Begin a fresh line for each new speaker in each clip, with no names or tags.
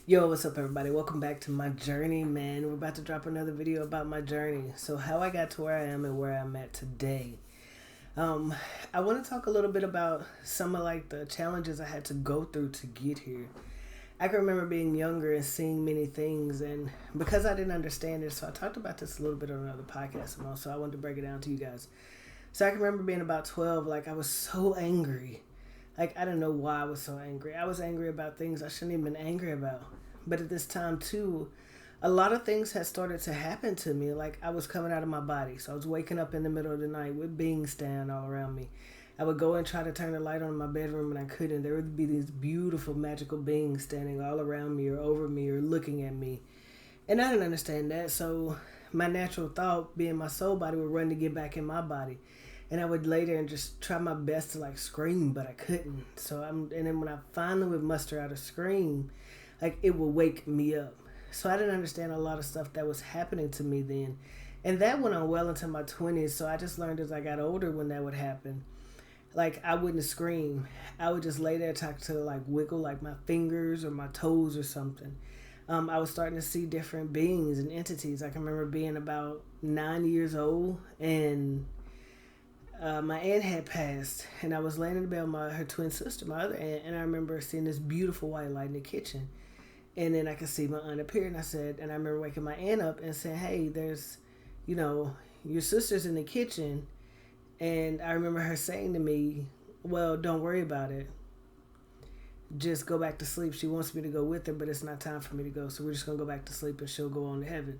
Yo, what's up everybody? Welcome back to my journey, man. We're about to drop another video about my journey. So how I got to where I am and where I'm at today. I want to talk a little bit about some of like the challenges I had to go through to get here. I can remember being younger and seeing many things, and because I didn't understand it, so I talked about this a little bit on another podcast and also I wanted to break it down to you guys. So I can remember being about 12, like I was so angry. Like I don't know why I was so angry. I was angry about things I shouldn't even been angry about. But at this time too, a lot of things had started to happen to me. Like I was coming out of my body. So I was waking up in the middle of the night with beings standing all around me. I would go and try to turn the light on in my bedroom and I couldn't. There would be these beautiful magical beings standing all around me or over me or looking at me. And I didn't understand that. So my natural thought, being my soul body, would run to get back in my body. And I would lay there and just try my best to like scream, but I couldn't. And then when I finally would muster out a scream, like it would wake me up. So I didn't understand a lot of stuff that was happening to me then. And that went on well into my 20s. So I just learned as I got older when that would happen. Like I wouldn't scream. I would just lay there talk to like wiggle like my fingers or my toes or something. I was starting to see different beings and entities. I can remember being about 9 years old and my aunt had passed, and I was laying in the bed with her twin sister, my other aunt, and I remember seeing this beautiful white light in the kitchen. And then I could see my aunt appear, and I remember waking my aunt up and saying, hey, there's, your sister's in the kitchen. And I remember her saying to me, well, don't worry about it. Just go back to sleep. She wants me to go with her, but it's not time for me to go. So we're just going to go back to sleep and she'll go on to heaven.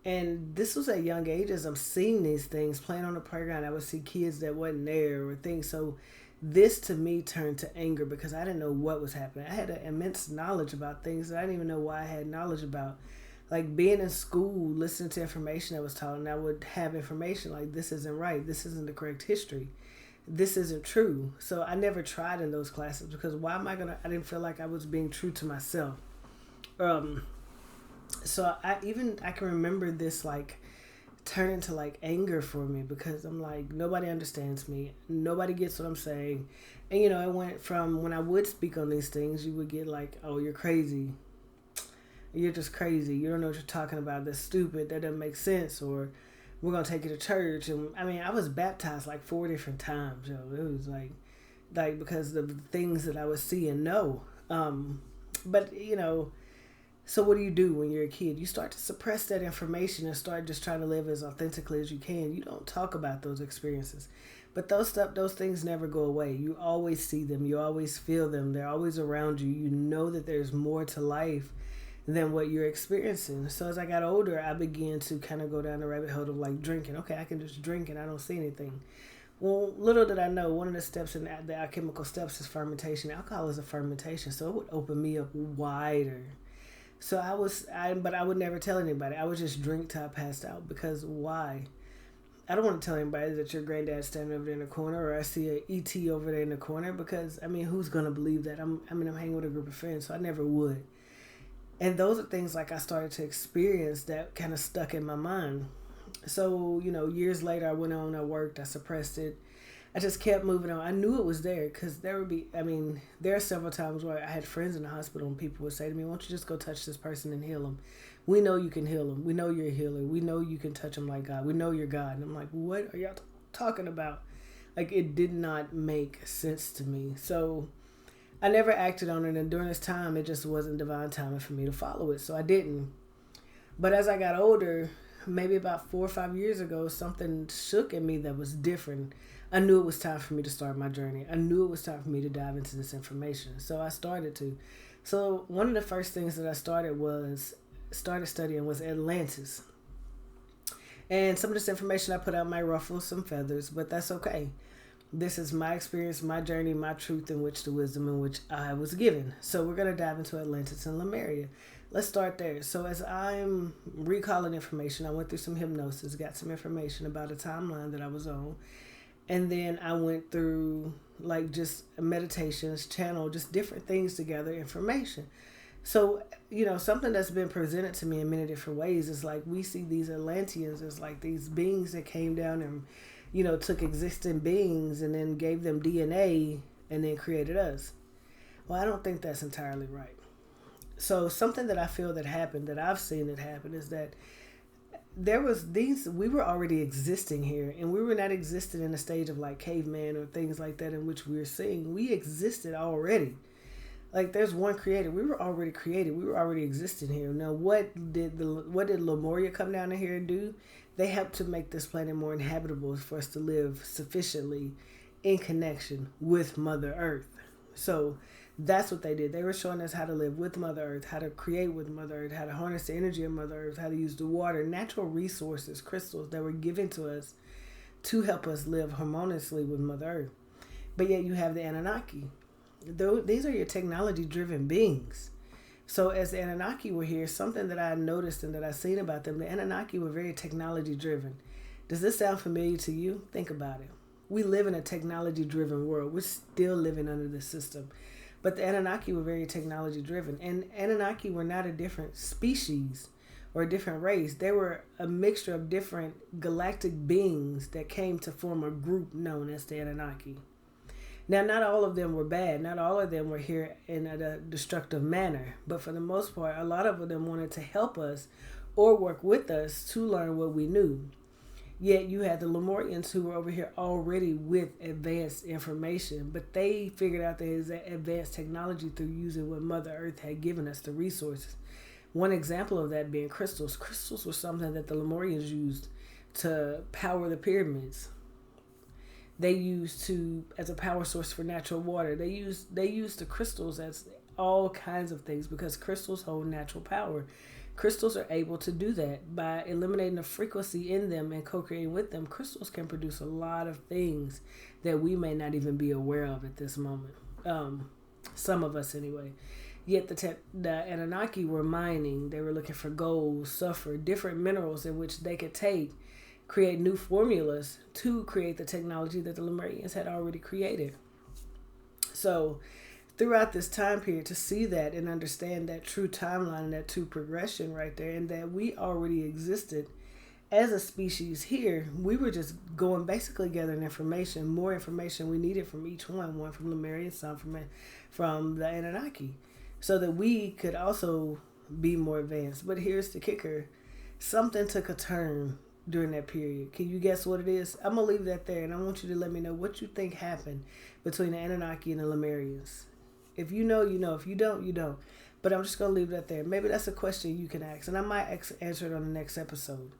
And this was at young age as I'm seeing these things, playing on the playground. I would see kids that wasn't there or things. So this to me turned to anger because I didn't know what was happening. I had an immense knowledge about things that I didn't even know why I had knowledge about. Like being in school, listening to information that was taught, and I would have information like this isn't right. This isn't the correct history. This isn't true. So I never tried in those classes because I didn't feel like I was being true to myself. So I can remember this like turn into like anger for me because I'm like, nobody understands me. Nobody gets what I'm saying. And it went from when I would speak on these things, you would get like, oh, you're crazy. You're just crazy. You don't know what you're talking about. That's stupid. That doesn't make sense. Or we're going to take you to church. And I mean, I was baptized like 4 different times. It was like because of the things that I would see and know. But so what do you do when you're a kid? You start to suppress that information and start just trying to live as authentically as you can. You don't talk about those experiences. But those things never go away. You always see them. You always feel them. They're always around you. You know that there's more to life than what you're experiencing. So as I got older, I began to kind of go down the rabbit hole of like drinking. Okay, I can just drink and I don't see anything. Well, little did I know, one of the steps in the alchemical steps is fermentation. Alcohol is a fermentation, so it would open me up wider. So but I would never tell anybody. I would just drink till I passed out because why? I don't want to tell anybody that your granddad's standing over there in the corner or I see a ET over there in the corner because, who's going to believe that? I'm hanging with a group of friends, so I never would. And those are things like I started to experience that kind of stuck in my mind. So, years later I went on, I worked, I suppressed it. I just kept moving on. I knew it was there because there are several times where I had friends in the hospital and people would say to me, why don't you just go touch this person and heal them? We know you can heal them. We know you're a healer. We know you can touch them like God. We know you're God. And I'm like, what are y'all talking about? Like, it did not make sense to me. So I never acted on it. And during this time, it just wasn't divine timing for me to follow it. So I didn't. But as I got older, maybe about 4 or 5 years ago, something shook in me that was different. I knew it was time for me to start my journey. I knew it was time for me to dive into this information. So I started to. So one of the first things that I started studying was Atlantis. And some of this information I put out might ruffle some feathers, but that's okay. This is my experience, my journey, my truth, in which the wisdom in which I was given. So we're going to dive into Atlantis and Lemuria. Let's start there. So as I'm recalling information, I went through some hypnosis, got some information about a timeline that I was on. And then I went through like just meditations, channel, just different things to gather information. So, something that's been presented to me in many different ways is like we see these Atlanteans as like these beings that came down and took existing beings and then gave them DNA and then created us. Well, I don't think that's entirely right. So something that I feel that happened, that I've seen it happen, is that we were already existing here, and we were not existing in a stage of like caveman or things like that in which we're seeing. We existed already. Like, there's one creator. We were already created. We were already existing here. Now, what did Lemuria come down here and do? They helped to make this planet more inhabitable for us to live sufficiently in connection with Mother Earth. So that's what they did. They were showing us how to live with Mother Earth, how to create with Mother Earth, how to harness the energy of Mother Earth, how to use the water, natural resources, crystals that were given to us to help us live harmoniously with Mother Earth. But yet you have the Anunnaki. These are your technology-driven beings. So as the Anunnaki were here, something that I noticed and that I've seen about them, the Anunnaki were very technology-driven. Does this sound familiar to you? Think about it. We live in a technology-driven world. We're still living under this system. But the Anunnaki were very technology-driven. And Anunnaki were not a different species or a different race. They were a mixture of different galactic beings that came to form a group known as the Anunnaki. Now, not all of them were bad. Not all of them were here in a destructive manner. But for the most part, a lot of them wanted to help us or work with us to learn what we knew. Yet you had the Lemurians who were over here already with advanced information, but they figured out there's advanced technology through using what Mother Earth had given us, the resources. One example of that being crystals. Crystals were something that the Lemurians used to power the pyramids. They used as a power source for natural water. They used the crystals as all kinds of things because crystals hold natural power. Crystals are able to do that by eliminating the frequency in them and co-creating with them. Crystals can produce a lot of things that we may not even be aware of at this moment. Some of us anyway. Yet the Anunnaki were mining. They were looking for gold, sulfur, different minerals in which they could create new formulas to create the technology that the Lemurians had already created. So throughout this time period, to see that and understand that true timeline and that true progression right there, and that we already existed as a species here, we were just going basically gathering information, more information we needed from each one from Lemuria, some from the Anunnaki, so that we could also be more advanced. But here's the kicker. Something took a turn during that period. Can you guess what it is? I'm going to leave that there, and I want you to let me know what you think happened between the Anunnaki and the Lemurians. If you know, you know. If you don't, you don't. But I'm just going to leave that there. Maybe that's a question you can ask, and I might answer it on the next episode.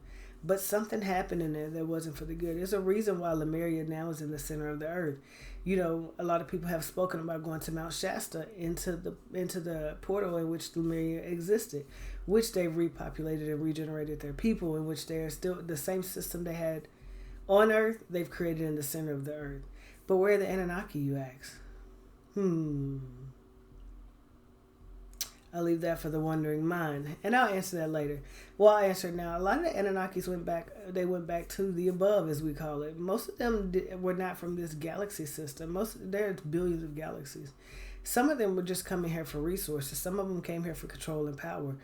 But something happened in there that wasn't for the good. There's a reason why Lemuria now is in the center of the earth. You know, a lot of people have spoken about going to Mount Shasta, into the portal in which Lemuria existed, which they've repopulated and regenerated their people, in which they are still the same system they had on Earth, they've created in the center of the earth. But where are the Anunnaki, you ask? I'll leave that for the wondering mind, and I'll answer that later. Well, I'll answer it now. A lot of the Anunnakis went back to the above, as we call it. Most of them were not from this galaxy system. There's billions of galaxies. Some of them were just coming here for resources. Some of them came here for control and power.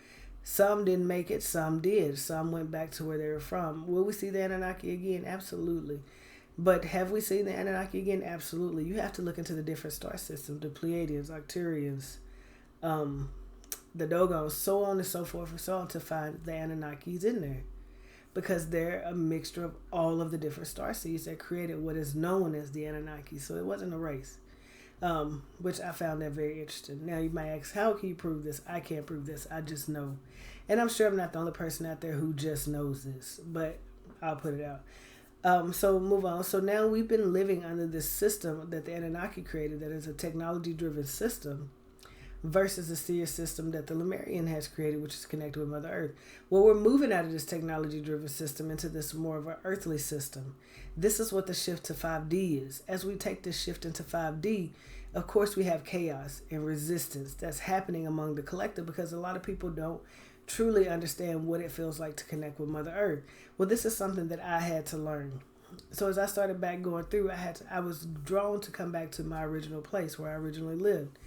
Some didn't make it, some did. Some went back to where they were from. Will we see the Anunnaki again? Absolutely. But have we seen the Anunnaki again? Absolutely. You have to look into the different star systems, the Pleiadians, Arcturians, the Dogons, so on and so forth and so on, to find the Anunnakis in there. Because they're a mixture of all of the different star seeds that created what is known as the Anunnaki. So it wasn't a race. Which I found that very interesting. Now you might ask, how can you prove this? I can't prove this. I just know. And I'm sure I'm not the only person out there who just knows this, but I'll put it out. So move on. So now we've been living under this system that the Anunnaki created, that is a technology-driven system, versus the seer system that the Lemurian has created, which is connected with Mother Earth. Well, we're moving out of this technology-driven system into this more of an earthly system. This is what the shift to 5D is. As we take this shift into 5D, of course, we have chaos and resistance that's happening among the collective, because a lot of people don't truly understand what it feels like to connect with Mother Earth. Well, this is something that I had to learn. So as I started back going through, I was drawn to come back to my original place where I originally lived,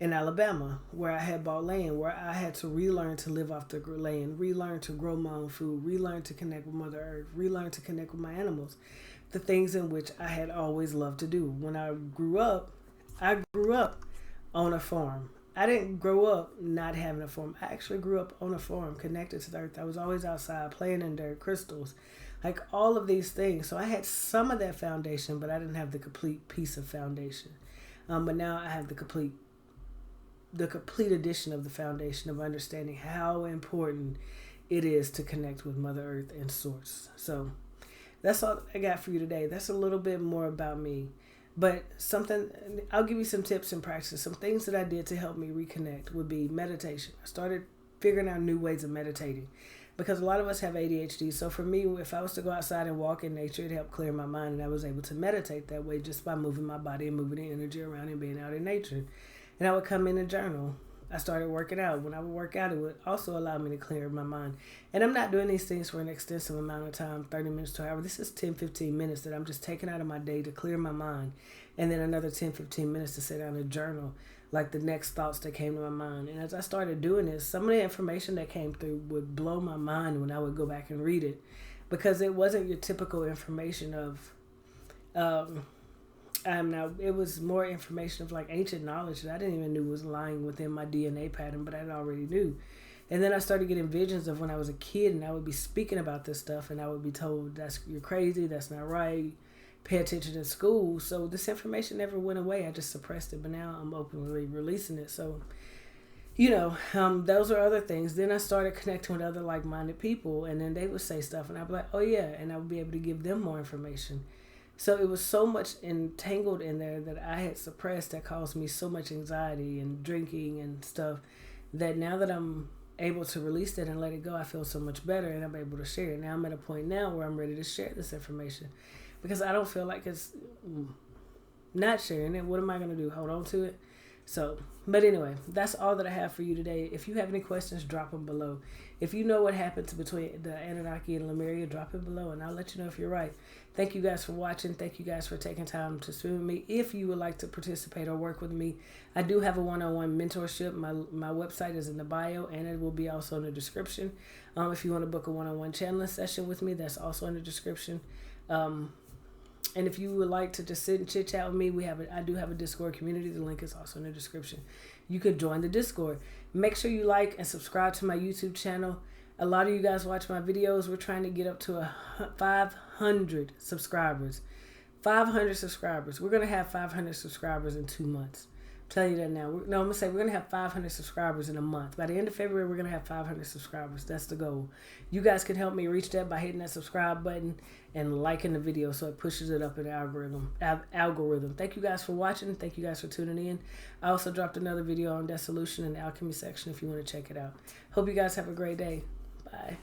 in Alabama, where I had bought land, where I had to relearn to live off the land, relearn to grow my own food, relearn to connect with Mother Earth, relearn to connect with my animals, the things in which I had always loved to do. When I grew up on a farm. I didn't grow up not having a farm. I actually grew up on a farm, connected to the earth. I was always outside playing in dirt, crystals, like all of these things. So I had some of that foundation, but I didn't have the complete piece of foundation. But now I have the complete edition of the foundation of understanding how important it is to connect with Mother Earth and Source. So that's all I got for you today. That's a little bit more about me. But I'll give you some tips and practices. Some things that I did to help me reconnect would be meditation. I started figuring out new ways of meditating because a lot of us have ADHD. So for me, if I was to go outside and walk in nature, it helped clear my mind. And I was able to meditate that way just by moving my body and moving the energy around and being out in nature. And I would come in and journal. I started working out. When I would work out, it would also allow me to clear my mind. And I'm not doing these things for an extensive amount of time, 30 minutes to an hour. This is 10, 15 minutes that I'm just taking out of my day to clear my mind. And then another 10, 15 minutes to sit down and journal, like the next thoughts that came to my mind. And as I started doing this, some of the information that came through would blow my mind when I would go back and read it. Because it wasn't your typical information of... it was more information of like ancient knowledge that I didn't even know was lying within my DNA pattern, but I already knew. And then I started getting visions of when I was a kid, and I would be speaking about this stuff, and I would be told, "You're crazy. That's not right. Pay attention in school." So this information never went away. I just suppressed it, but now I'm openly releasing it. So, those are other things. Then I started connecting with other like-minded people, and then they would say stuff, and I'd be like, "Oh yeah," and I would be able to give them more information. So it was so much entangled in there that I had suppressed that caused me so much anxiety and drinking and stuff that now that I'm able to release that and let it go, I feel so much better and I'm able to share it. Now I'm at a point now where I'm ready to share this information because I don't feel like it's not sharing it. What am I going to do? Hold on to it? So, but anyway, that's all that I have for you today. If you have any questions, drop them below. If you know what happened between the Annunaki and Lemuria, drop it below and I'll let you know if you're right. Thank you guys for watching. Thank you guys for taking time to swim with me. If you would like to participate or work with me, I do have a one-on-one mentorship. My website is in the bio and it will be also in the description. If you want to book a one-on-one channeling session with me, that's also in the description. And if you would like to just sit and chit chat with me, I do have a Discord community. The link is also in the description. You could join the Discord. Make sure you like and subscribe to my YouTube channel. A lot of you guys watch my videos. We're trying to get up to 500 subscribers. 500 subscribers. We're going to have 500 subscribers in 2 months. I'm telling you that now. I'm going to say we're going to have 500 subscribers in a month. By the end of February, we're going to have 500 subscribers. That's the goal. You guys can help me reach that by hitting that subscribe button and liking the video so it pushes it up in the algorithm. Thank you guys for watching. Thank you guys for tuning in. I also dropped another video on dissolution in the Alchemy section if you want to check it out. Hope you guys have a great day. Bye.